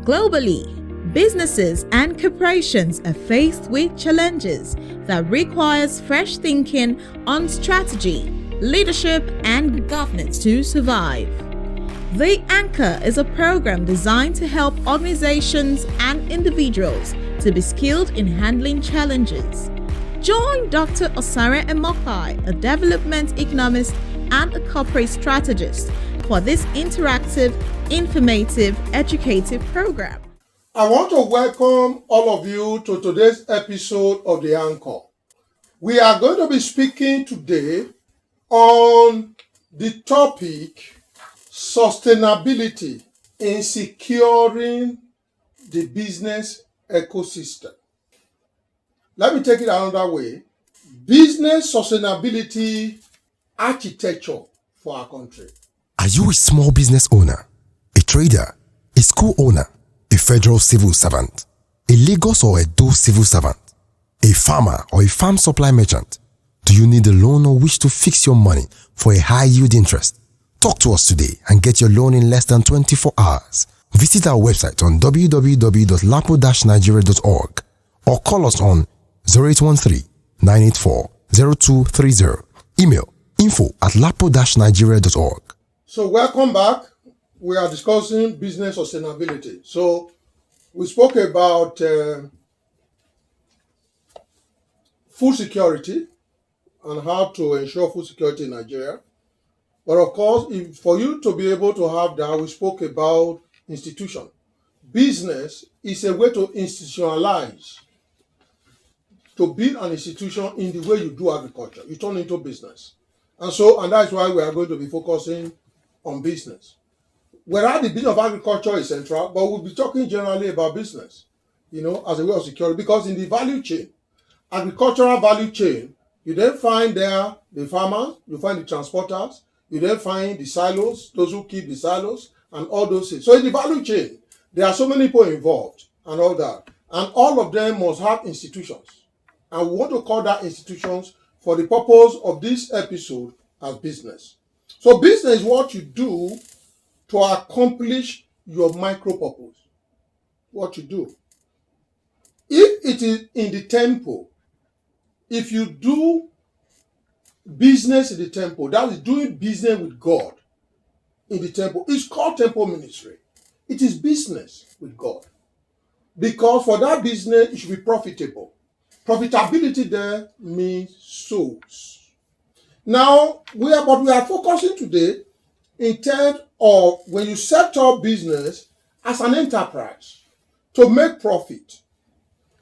Globally, businesses and corporations are faced with challenges that requires fresh thinking on strategy, leadership, and governance to survive. The Anchor is a program designed to help organizations and individuals to be skilled in handling challenges. Join Dr. Osare Emokai, a development economist and a corporate strategist, for this interactive, informative, educative program. I want to welcome all of you to today's episode of The Anchor. We are going to be speaking today on the topic sustainability in securing the business ecosystem. Let me take it another way. Business sustainability architecture for our country. Are you a small business owner, a trader, a school owner, a federal civil servant, a Lagos or Edo civil servant, a farmer or a farm supply merchant? Do you need a loan or wish to fix your money for a high yield interest? Talk to us today and get your loan in less than 24 hours. Visit our website on www.lapo-nigeria.org or call us on 0813-984-0230. Email info@lapo-nigeria.org. So welcome back. We are discussing business sustainability. So we spoke about food security and how to ensure food security in Nigeria. But of course, for you to be able to have that, we spoke about institution. Business is a way to institutionalize, to build an institution in the way you do agriculture. You turn into business. And that's why we are going to be focusing on business. Whereas the business of agriculture is central, but we'll be talking generally about business, as a way of security. Because in the value chain, agricultural value chain, you then find there the farmers, you find the transporters, you then find the silos, those who keep the silos, and all those things. So in the value chain, there are so many people involved and all that. And all of them must have institutions. And we want to call that institutions for the purpose of this episode as business. So business is what you do to accomplish your micro purpose. What you do. If it is in the temple, if you do business in the temple, that is doing business with God in the temple, it's called temple ministry. It is business with God. Because for that business, it should be profitable. Profitability there means souls. Now, we are focusing today in terms of when you set up business as an enterprise to make profit.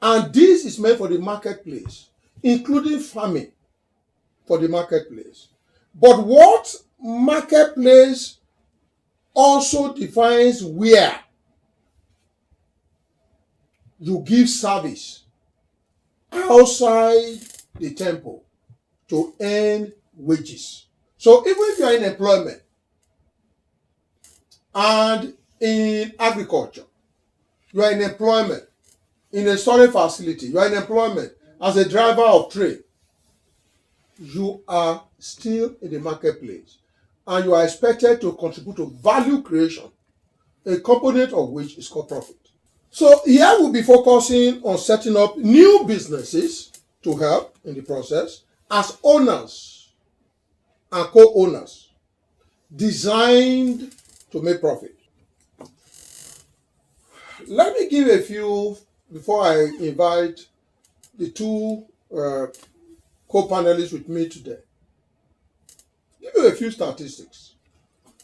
And this is meant for the marketplace, including farming for the marketplace. But what marketplace also defines where you give service outside the temple to earn wages. So even if you are in employment and in agriculture, you are in employment in a storage facility, you are in employment as a driver of train, you are still in the marketplace and you are expected to contribute to value creation, a component of which is called profit. So here we'll be focusing on setting up new businesses to help in the process as owners and co-owners designed to make profit. Let me give a few before I invite the two co-panelists with me today. Give you a few statistics.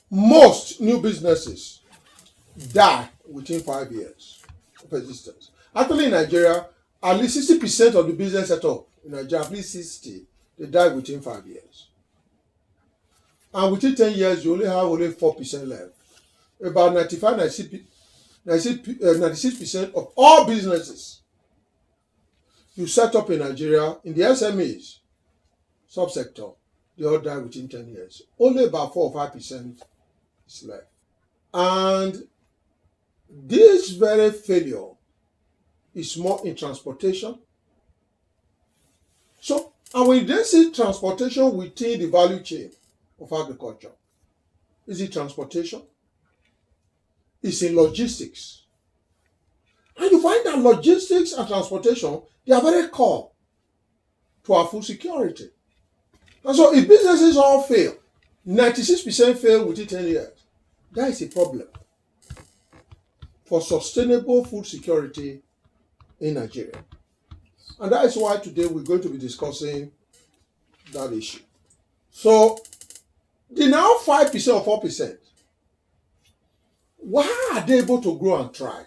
Most new businesses die within 5 years of existence. Actually, in Nigeria, at least 60% of the business set up in Nigeria, at least 60, they die within 5 years. And within 10 years, you only have 4% left. About 96% of all businesses you set up in Nigeria, in the SMEs subsector, they all die within 10 years. Only about 4 or 5% is left. And this very failure is more in transportation. So, and we then see transportation within the value chain of agriculture. Is it transportation? It's in logistics. you find that logistics and transportation, they are very core to our food security. And so if businesses all fail, 96% fail within 10 years, that is a problem for sustainable food security in Nigeria. And that is why today we're going to be discussing that issue. So the now 5% or 4%, why are they able to grow and thrive?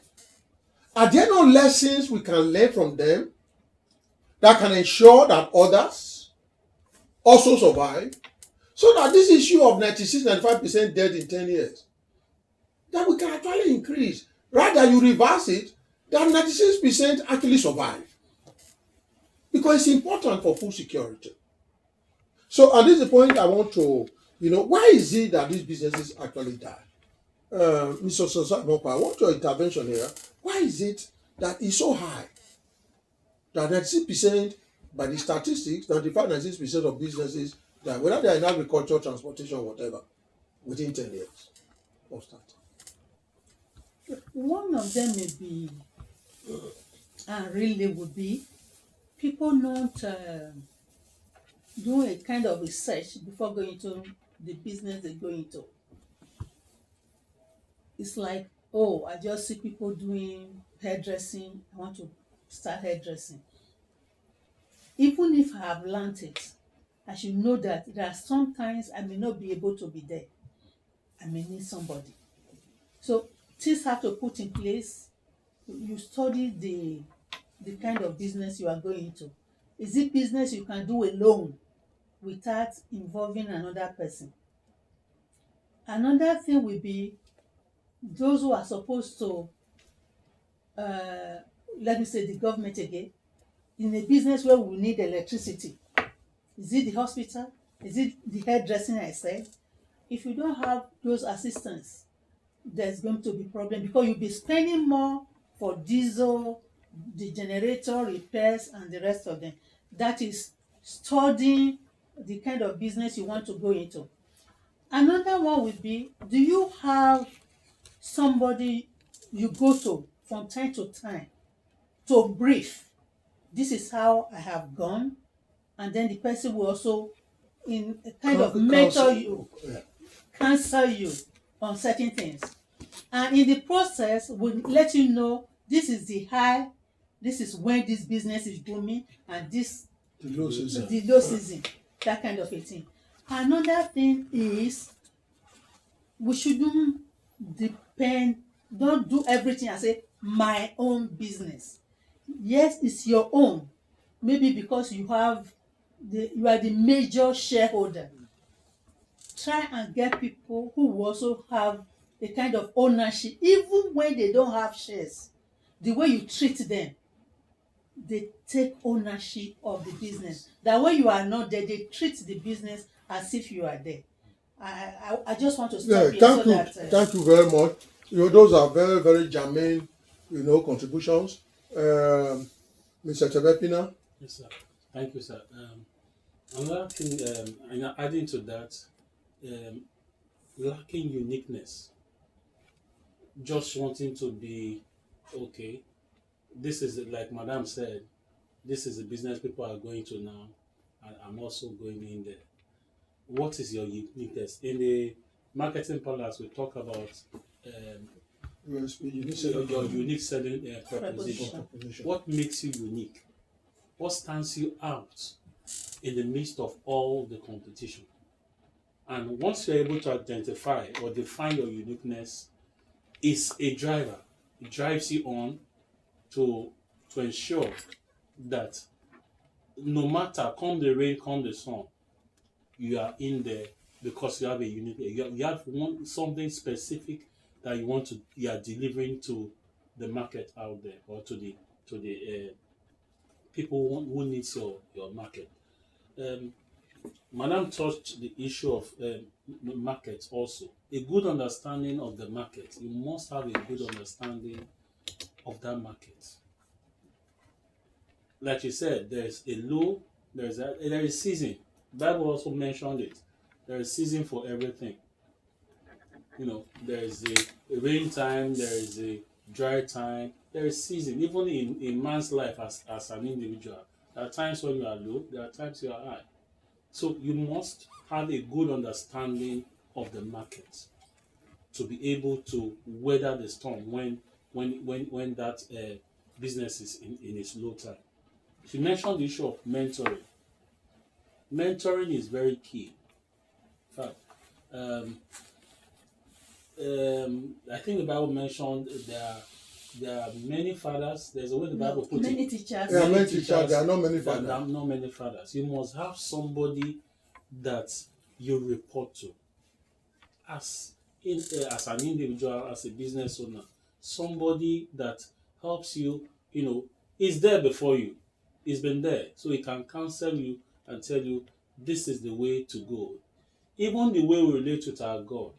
Are there no lessons we can learn from them that can ensure that others also survive? So that this issue of 96-95% dead in 10 years, that we can actually increase. Rather, you reverse it, that 96% actually survive. Because it's important for food security. So, and this is the point I want to, why is it that these businesses actually die? Mr. Sosa, I want your intervention here. Why is it that it's so high? That 96%, by the statistics, 95-96% of businesses die, whether they are in agriculture, transportation, or whatever, within 10 years of start. One of them may be, and really would be, people not do a kind of research before going to the business they go into. It's like, oh, I just see people doing hairdressing, I want to start hairdressing. Even if I have learned it, I should know that there are sometimes I may not be able to be there. I may need somebody. So things have to put in place. You study the kind of business you are going into. Is it business you can do alone without involving another person? Another thing will be those who are supposed to, let me say the government again, in a business where we need electricity. Is it the hospital? Is it the hairdressing I said? If you don't have those assistants, there's going to be problem because you'll be spending more for diesel, the generator repairs, and the rest of them. That is studying the kind of business you want to go into. Another one would be, do you have somebody you go to from time to time to brief? This is how I have gone, and then the person will also, in a kind of mentor you, counsel you on certain things, and in the process will let you know this is the high, this is when this business is booming, and this the low season, that kind of a thing. Another thing is we shouldn't don't do everything and say my own business. Yes, it's your own, maybe because you are the major shareholder. Try and get people who will also have a kind of ownership, even when they don't have shares. The way you treat them, they take ownership of the business. That when you are not there, they treat the business as if you are there. I just want to stop here so that. Thank you very much. Those are very, very germane, contributions. Mr. Chebepina. Yes, sir. Thank you, sir. Another thing, adding to that, lacking uniqueness. Just wanting to be okay. This is, like Madam said, this is the business people are going to now, and I'm also going in there. What is your uniqueness? In the marketing pillars, we talk about your unique selling proposition. What makes you unique? What stands you out in the midst of all the competition? And once you're able to identify or define your uniqueness, it's a driver. It drives you on to ensure that no matter come the rain, come the sun, you are in there because you have a unique. You have something specific that you are delivering to the market out there, or to the people who needs your market. Madam touched the issue of market also. A good understanding of the market. You must have a good understanding of that market. Like you said, there's a low, there is season. Bible also mentioned it. There is season for everything. There is a rain time, there is a dry time, there is season. Even in man's life as an individual, there are times when you are low, there are times you are high. So you must have a good understanding of the market to be able to weather the storm when that business is in its low time. You mentioned the issue of mentoring. Mentoring is very key. In fact, I think the Bible mentioned there are many fathers. There's a way the Bible puts Many it. teachers. There are many teachers, there are not many There fathers. are not many fathers. You must have somebody that you report to as an individual, as a business owner. Somebody that helps you, is there before you. He's been there. So he can counsel you and tell you this is the way to go. Even the way we relate with our God.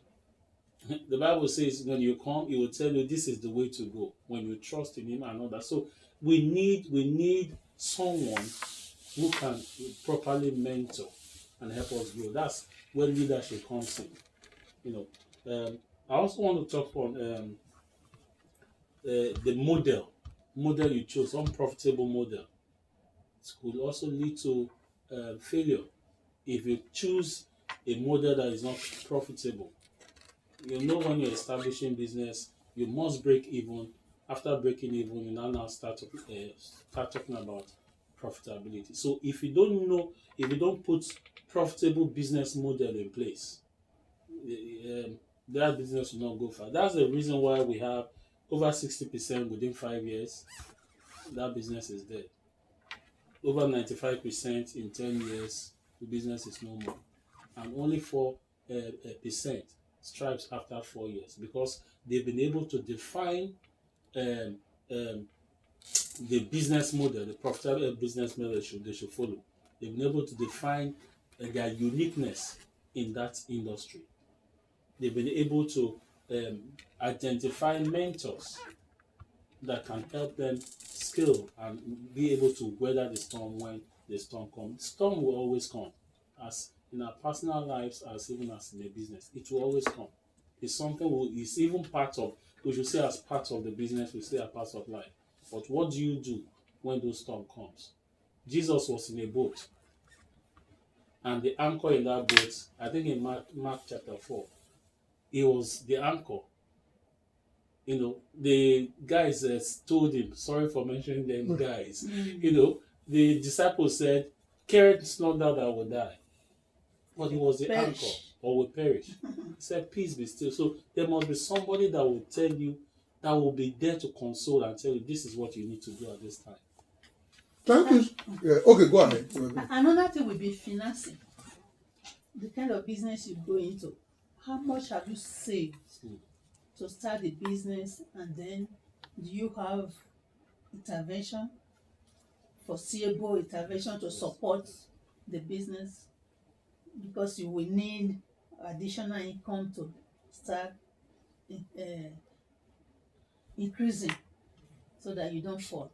The Bible says when you come, He will tell you this is the way to go. When you trust in Him and all that. So we need someone who can properly mentor and help us grow. That's where leadership comes in. I also want to talk on the model you chose, unprofitable model. It could also lead to failure if you choose a model that is not profitable. When you're establishing business, you must break even. After breaking even, you now start talking about profitability. So if you don't put profitable business model in place, that business will not go far. That's the reason why we have over 60% within 5 years. That business is dead. Over 95% in 10 years, the business is no more, and only 4% strives after 4 years because they've been able to define the business model, the profitable business model they should follow. They've been able to define their uniqueness in that industry. They've been able to identify mentors that can help them scale and be able to weather the storm when the storm comes. The storm will always come, as in our personal lives, as even as in the business. It will always come. It's something it's even part of, we should say as part of the business, we say as part of life. But what do you do when those storm comes? Jesus was in a boat, and the anchor in that boat, I think in Mark chapter 4, he was the anchor. The guys told him, sorry for mentioning them guys, the disciples said, "Carest not thou that will die?" But he was the anchor, or will perish. He said, "Peace be still." So there must be somebody that will tell you, that will be there to console and tell you, this is what you need to do at this time. Thank you. Yeah. Okay, go ahead. Another thing will be financing. The kind of business you go into. How much have you saved to start the business, and then do you have intervention, foreseeable intervention to support the business? Because you will need additional income to start increasing so that you don't fall.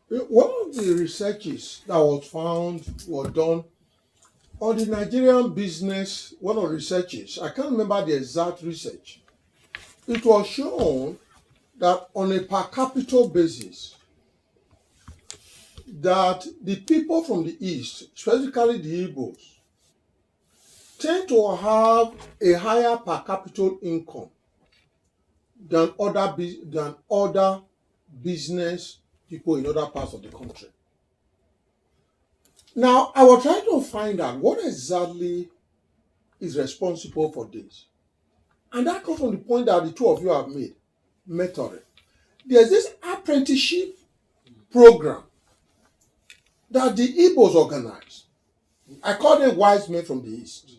One of the researches that was done on the Nigerian business, one of the researches, I can't remember the exact research. It was shown that on a per capita basis, that the people from the East, specifically the Igbos, tend to have a higher per capita income than other business people in other parts of the country. Now, I was trying to find out what exactly is responsible for this. And that comes from the point that the two of you have made, mentoring. There's this apprenticeship program that the Igbos organize. I call them wise men from the East.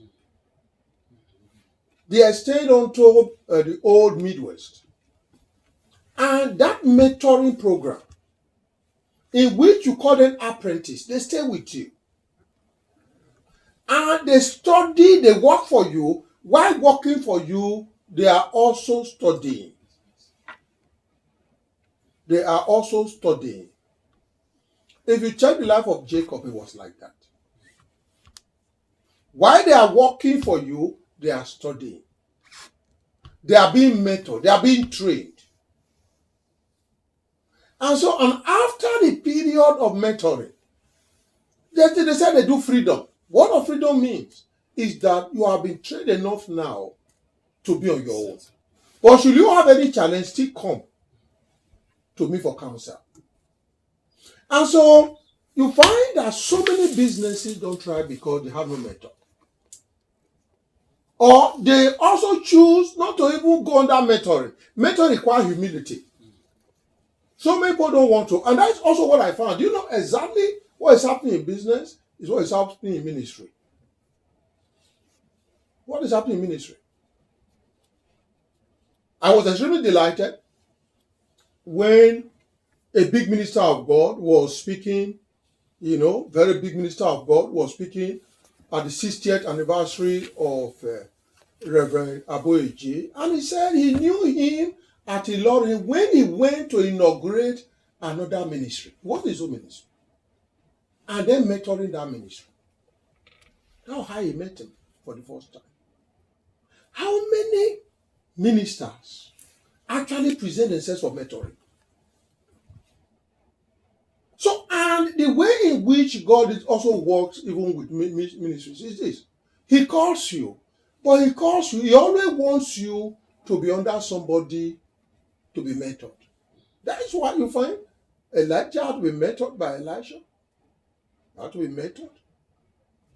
They are stayed onto the old Midwest. And that mentoring program, in which you call them apprentice, they stay with you. And they study, they work for you. While working for you, they are also studying. They are also studying. If you check the life of Jacob, it was like that. While they are working for you, they are studying. They are being mentored. They are being trained. And after the period of mentoring, they said they do freedom. What freedom means is that you have been trained enough now to be on your own. But should you have any challenge, still come to me for counsel. And so you find that so many businesses don't try because they have no mentor. Or they also choose not to even go under mentoring. Mentoring requires humility. So many people don't want to. And that's also what I found. Do you know exactly what is happening in business is what is happening in ministry? What is happening in ministry? I was extremely delighted when a big minister of God was speaking, very big minister of God was speaking at the 60th anniversary of Reverend Aboyeji. And he said he knew him at Ilorin when he went to inaugurate another ministry. What is his own ministry? And then mentoring that ministry. That's how he met him for the first time. How many ministers actually present themselves for mentoring? So, and the way in which God also works even with ministries is this. He calls you, but he always wants you to be under somebody to be mentored. That is why you find Elijah had to be mentored by Elisha. Had to be mentored.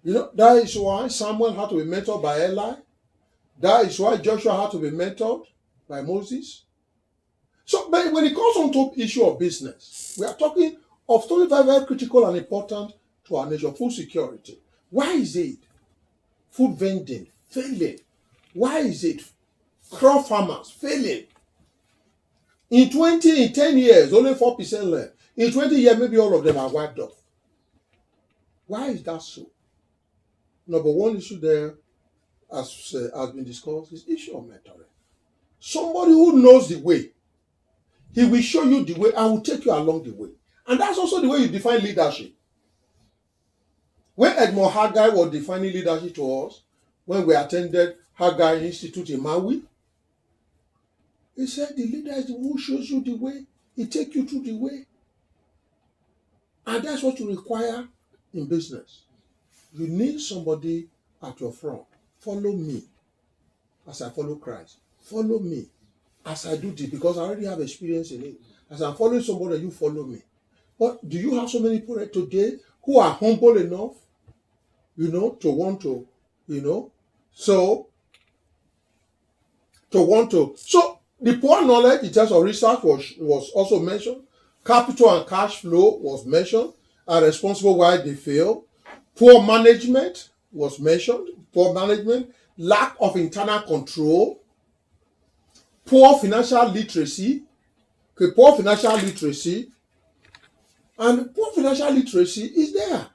That is why Samuel had to be mentored by Eli. That is why Joshua had to be mentored by Moses. So, but when it comes on to the issue of business, we are talking of something very, very critical and important to our nation, food security. Why is it food vending failing? Why is it crop farmers failing? In 10 years, only 4% left. In 20 years, maybe all of them are wiped off. Why is that so? Number one issue there, as has been discussed, is the issue of mentoring. Somebody who knows the way, he will show you the way and will take you along the way. And that's also the way you define leadership. When Edmond Haggai was defining leadership to us, when we attended Haggai Institute in Maui, he said the leader is the one who shows you the way. He takes you through the way. And that's what you require in business. You need somebody at your front. Follow me as I follow Christ. Follow me as I do this, because I already have experience in it. As I'm following somebody, you follow me. But do you have so many people today who are humble enough, to want to, So the poor knowledge in terms of research was also mentioned. Capital and cash flow was mentioned, and responsible why they fail. Poor management was mentioned. Poor management, lack of internal control, poor financial literacy. Okay, poor financial literacy. And poor financial literacy is there.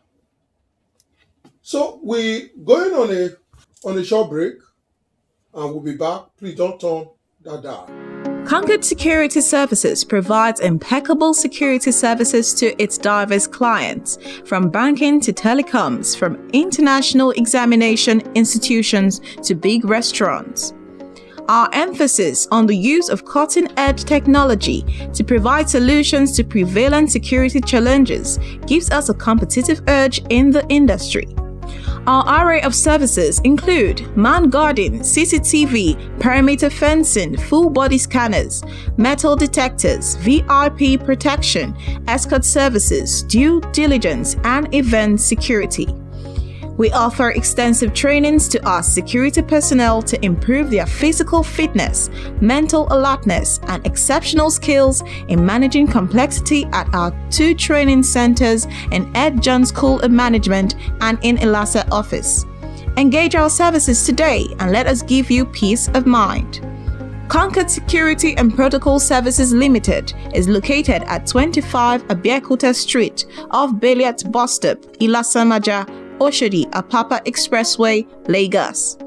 So we're going on a short break, and we'll be back. Please don't turn that down. Concord Security Services provides impeccable security services to its diverse clients, from banking to telecoms, from international examination institutions to big restaurants. Our emphasis on the use of cutting-edge technology to provide solutions to prevalent security challenges gives us a competitive edge in the industry. Our array of services include man guarding, CCTV, perimeter fencing, full body scanners, metal detectors, VIP protection, escort services, due diligence, and event security. We offer extensive trainings to our security personnel to improve their physical fitness, mental alertness, and exceptional skills in managing complexity at our 2 training centers in Ed John School of Management and in Ilasa office. Engage our services today and let us give you peace of mind. Concord Security and Protocol Services Limited is located at 25 Abiyakuta Street off Beliat Bus Stop, Ilasamaja, Oshodi, Apapa Expressway, Lagos.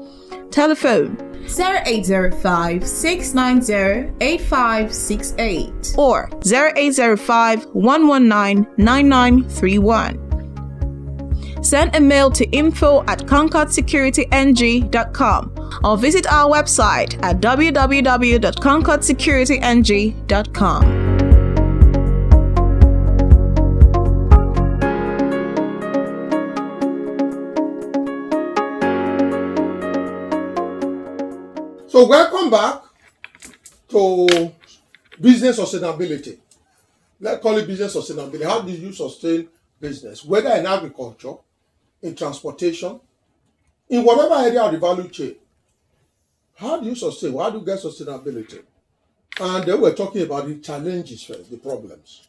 Telephone 0805-690-8568 or 0805-119-9931. Send a mail to info@concordsecurityng.com or visit our website at www.concordsecurityng.com. So welcome back to business sustainability. Let's call it business sustainability. How do you sustain business? Whether in agriculture, in transportation, in whatever area of the value chain. How do you sustain? How do you get sustainability? And then we're talking about the challenges first, the problems.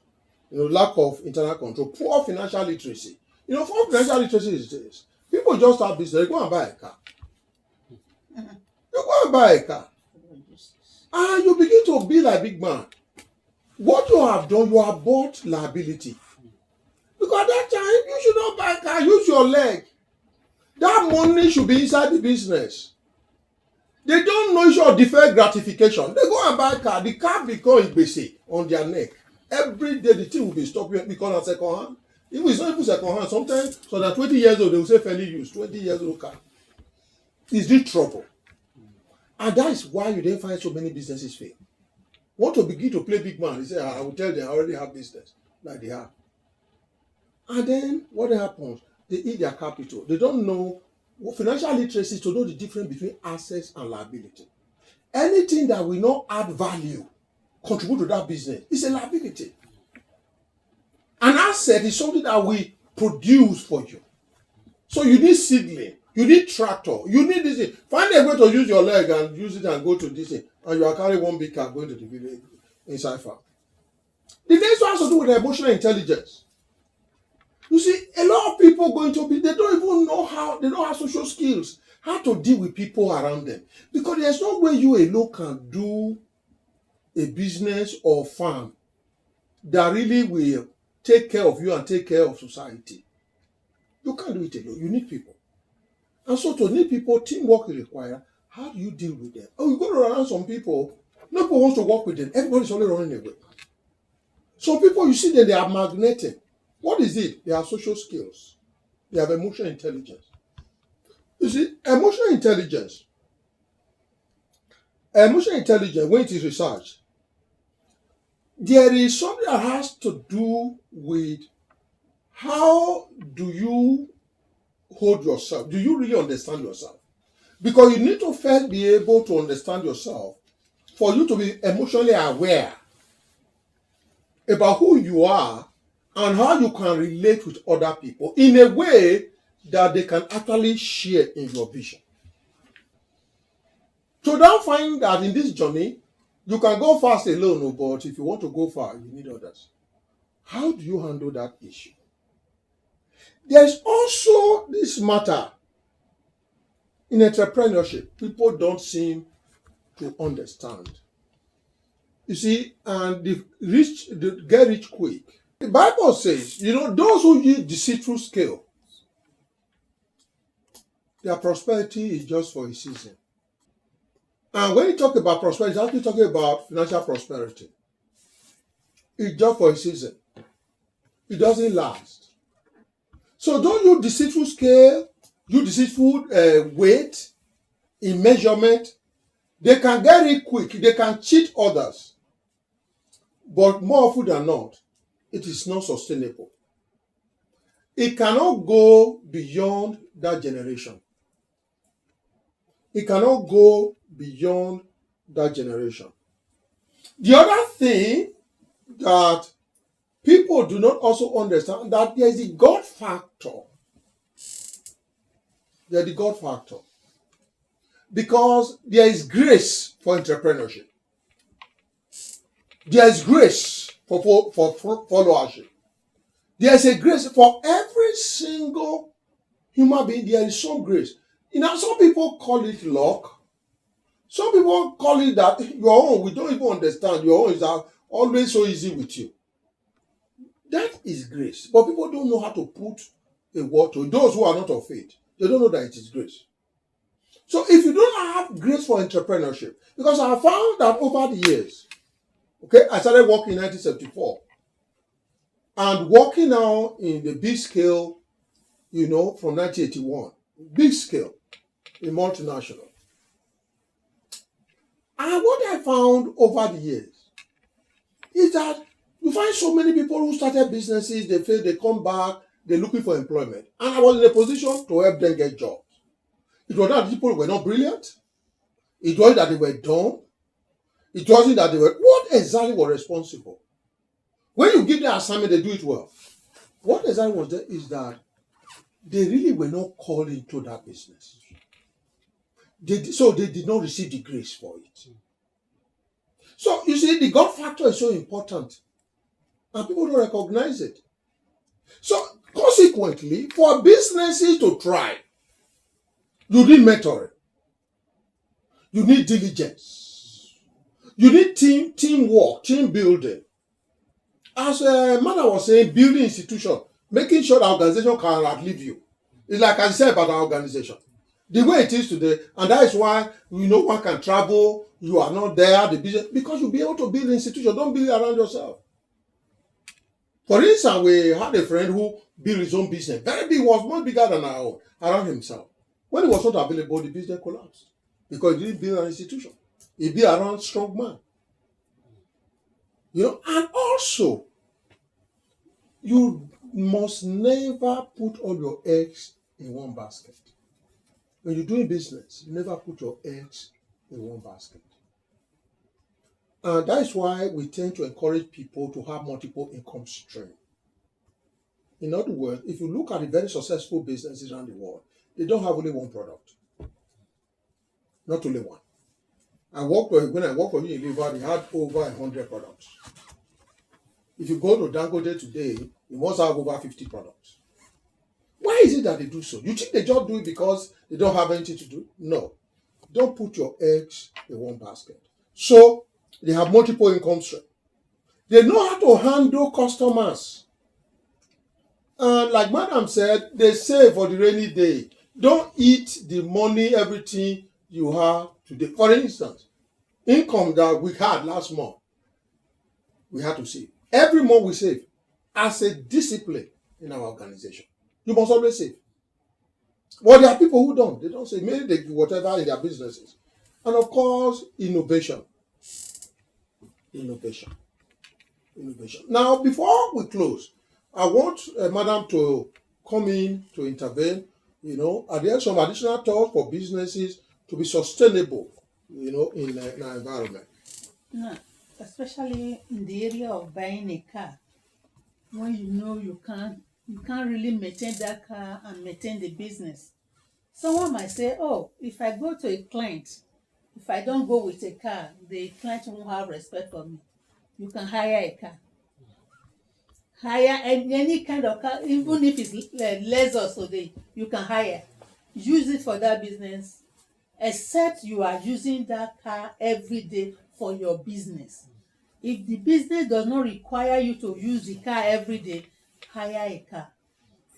Lack of internal control, poor financial literacy. Poor financial literacy is this. People just have business, they go and buy a car. You go and buy a car. And you begin to be like big man. What you have done, you have bought liability. Because at that time, you should not buy a car, use your leg. That money should be inside the business. They don't know issue of deferred gratification. They go and buy a car. The car becomes basic on their neck. Every day the thing will be stopping because of second hand. If it's not even second hand, sometimes so that 20 years old, they will say fairly used, 20 years old car. It's the trouble. And that is why you then find so many businesses fail. Want to begin to play big man, they say, I will tell them I already have business, like they have. And then what happens? They eat their capital. They don't know financial literacy is to know the difference between assets and liability. Anything that will not add value, contribute to that business, is a liability. An asset is something that we produce for you. So you need seedling, you need tractor, you need this thing. Find a way to use your leg and use it and go to this thing. And you are carrying one big car going to the village inside farm. The next one has to do with emotional intelligence. You see, a lot of people going to be, they don't even know how, they don't have social skills, how to deal with people around them. Because there's no way you alone can do a business or farm that really will take care of you and take care of society. You can't do it alone. You need people. And so to need people, teamwork is required. How do you deal with them? Oh, you go around some people, nobody wants to work with them. Everybody's only running away. Some people, you see them, they are magnetic. What is it? They have social skills. They have emotional intelligence. You see, emotional intelligence, when it is researched, there is something that has to do with how do you hold yourself? Do you really understand yourself? Because you need to first be able to understand yourself for you to be emotionally aware about who you are and how you can relate with other people in a way that they can actually share in your vision. So don't find that in this journey, you can go fast alone, but if you want to go far, you need others. How do you handle that issue? There's also this matter in entrepreneurship. People don't seem to understand. You see, and they get rich quick. The Bible says, those who use deceitful skill, their prosperity is just for a season. And when you talk about prosperity, it's actually talking about financial prosperity. It's just for a season. It doesn't last. So don't use deceitful scale, use deceitful weight in measurement. They can get it quick. They can cheat others. But more often than not, it is not sustainable. It cannot go beyond that generation. It cannot go beyond that generation. The other thing that people do not also understand, that there is the God factor. There is the God factor. Because there is grace for entrepreneurship. There is grace for followership. There is a grace for every single human being. There is some grace. Some people call it luck. Some people call it that your own, we don't even understand. Your own is always so easy with you. That is grace. But people don't know how to put a word to it. Those who are not of faith, they don't know that it is grace. So if you don't have grace for entrepreneurship, because I found that over the years, I started working in 1974. And working now in the big scale, from 1981. Big scale, in multinational. And what I found over the years is that you find so many people who started businesses, they fail, they come back, they're looking for employment. And I was in a position to help them get jobs. It was not that people were not brilliant. It wasn't that they were dumb. It wasn't that they were. What exactly was responsible? When you give them assignment, they do it well. What exactly was there is that they really were not called into that business. So they did not receive the grace for it. So you see, the God factor is so important, and people don't recognize it. So consequently, for businesses to thrive, you need mentoring, you need diligence, you need teamwork, team building. As Mother was saying, building institution, making sure the organization can outlive you. It's like I said about our organization. The way it is today, and that is why one can travel, you are not there, the business, because you'll be able to build institution. Don't build it around yourself. For instance, we had a friend who built his own business. Very big, was much bigger than our own, around himself. When he was not available, the business collapsed. Because he didn't build an institution. He built around strong man. And also, you must never put all your eggs in one basket. When you're doing business, you never put your eggs in one basket. And that is why we tend to encourage people to have multiple income streams. In other words, if you look at the very successful businesses around the world, they don't have only one product. Not only one. When I worked for Unilever, they had over 100 products. If you go to Dangote today, you must have over 50 products. Why is it that they do so? You think they just do it because they don't have anything to do? No. Don't put your eggs in one basket. So, they have multiple income streams. They know how to handle customers. And like Madam said, they save for the rainy day. Don't eat the money, everything you have today. For instance, income that we had last month, we had to save. Every month we save as a discipline in our organization. You must always save. Well, there are people who don't. They don't save. Maybe they do whatever in their businesses. And of course, innovation. Now, before we close, I want Madam to come in to intervene. Are there some additional thoughts for businesses to be sustainable, in our environment? No, especially in the area of buying a car, when you can't really maintain that car and maintain the business. Someone might say, "Oh, if I go to a client, if I don't go with a car, the client won't have respect for me." You can hire a car. Hire any kind of car, even if it's Lexus today, you can hire. Use it for that business, except you are using that car every day for your business. If the business does not require you to use the car every day, hire a car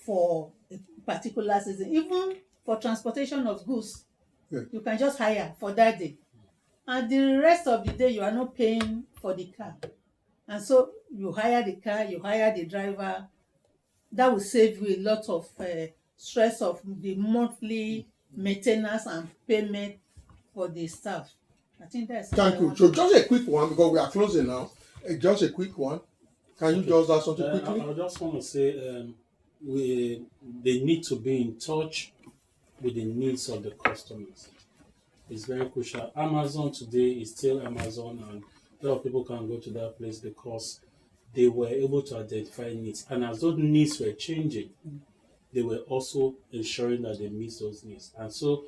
for a particular season. Even for transportation of goods, you can just hire for that day. And the rest of the day, you are not paying for the car. And so you hire the car, you hire the driver. That will save you a lot of stress of the monthly maintenance and payment for the staff. I think that's... Thank you. So just a quick one, because we are closing now. Just a quick one. Can you just add something quickly? I just want to say they need to be in touch with the needs of the customers. It's very crucial. Amazon today is still Amazon, and a lot of people can go to that place because they were able to identify needs. And as those needs were changing, they were also ensuring that they meet those needs. And so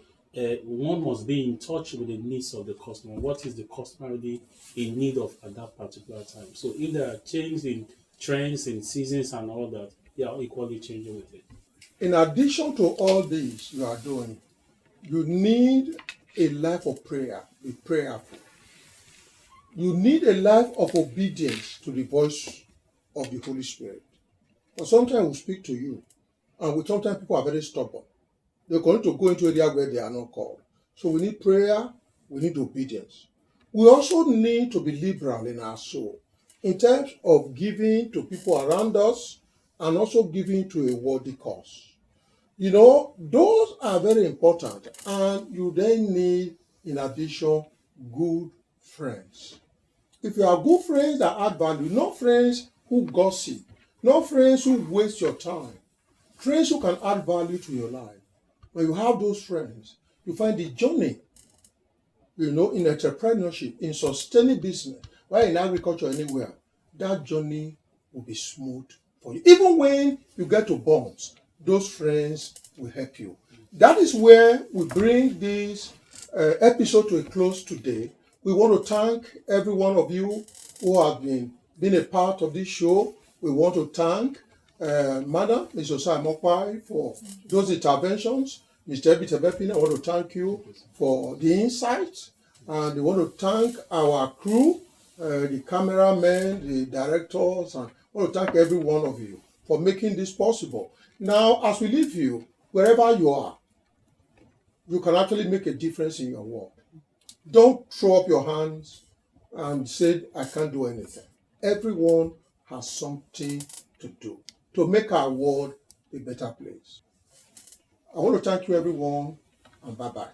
one must be in touch with the needs of the customer. What is the customer really in need of at that particular time? So if there are changes in trends, in seasons and all that, they are equally changing with it. In addition to all this you are doing, you need a life of prayer. Be prayerful. You need a life of obedience to the voice of the Holy Spirit. But sometimes we speak to you, and sometimes people are very stubborn. They're going to go into areas where they are not called. So we need prayer, we need obedience. We also need to be liberal in our soul, in terms of giving to people around us, and also giving to a worthy cause. Those are very important, and you then need, in addition, good friends. If you are good friends that add value, not friends who gossip, not friends who waste your time, friends who can add value to your life. When you have those friends, you find the journey in entrepreneurship, in sustaining business, whether in agriculture or anywhere, that journey will be smooth for you. Even when you get to bonds, those friends will help you. That is where we bring this episode to a close today. We want to thank every one of you who have been a part of this show. We want to thank Madam Ms. Osai Mokpai for those interventions. Mr. Ebitebepin, I want to thank you for the insights. And we want to thank our crew, the cameramen, the directors, and I want to thank every one of you for making this possible. Now, as we leave you, wherever you are, you can actually make a difference in your work. Don't throw up your hands and say, I can't do anything. Everyone has something to do to make our world a better place. I want to thank you, everyone, and bye-bye.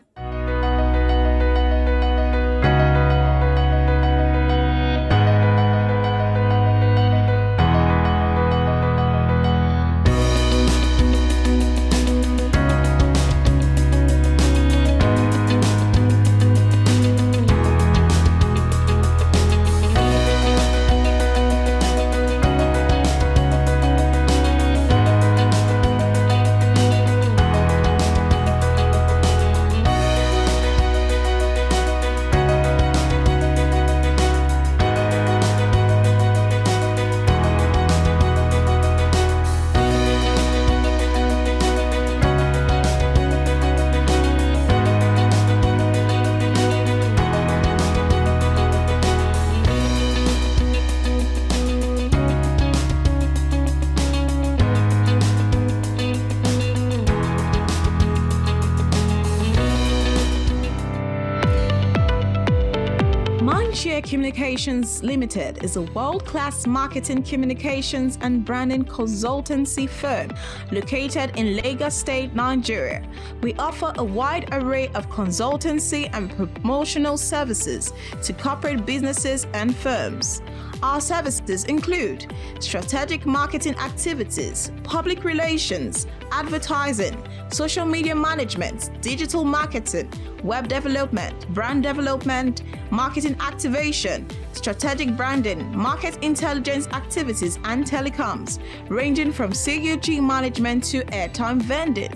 Mindshare Communications Limited is a world-class marketing, communications, and branding consultancy firm located in Lagos State, Nigeria. We offer a wide array of consultancy and promotional services to corporate businesses and firms. Our services include strategic marketing activities, public relations, advertising, social media management, digital marketing, web development, brand development, marketing activation, strategic branding, market intelligence activities, and telecoms, ranging from CUG management to airtime vending.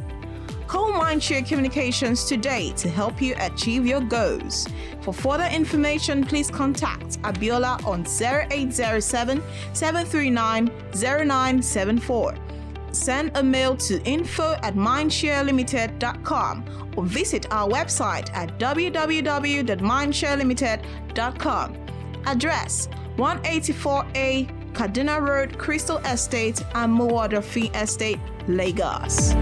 Call Mindshare Communications today to help you achieve your goals. For further information, please contact Abiola on 0807 739 0974. Send a mail to info@mindsharelimited.com or visit our website at www.mindsharelimited.com. Address 184A Kaduna Road, Crystal Estate, and Muwadafi Estate, Lagos.